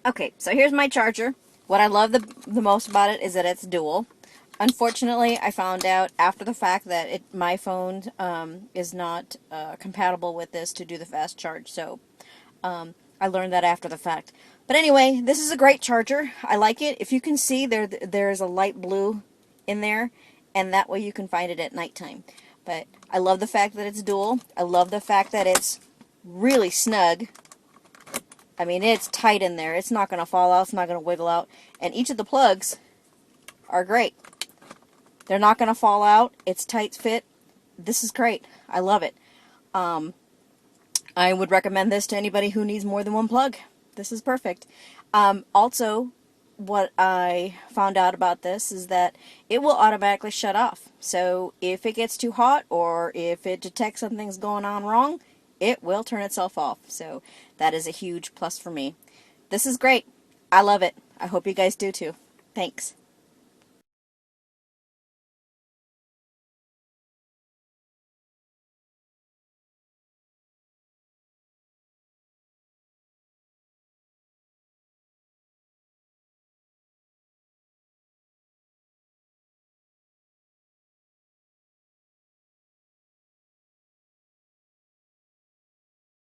Okay, so here's my charger. What I love the most about it is that it's dual. Unfortunately, I found out after the fact that my phone is not compatible with this to do the fast charge, so I learned that after the fact. But anyway, this is a great charger. I like it. If you can see, there's a light blue in there, and that way you can find it at nighttime. But I love the fact that it's dual. I love the fact that it's really snug. I mean, it's tight in there. It's not going to fall out. It's not going to wiggle out. And each of the plugs are great. They're not going to fall out. It's tight fit. This is great. I love it. I would recommend this to anybody who needs more than one plug. This is perfect. Also, what I found out about this is that it will automatically shut off. So if it gets too hot or if it detects something's going on wrong, it will turn itself off. So that is a huge plus for me. This is great. I love it. I hope you guys do too. Thanks.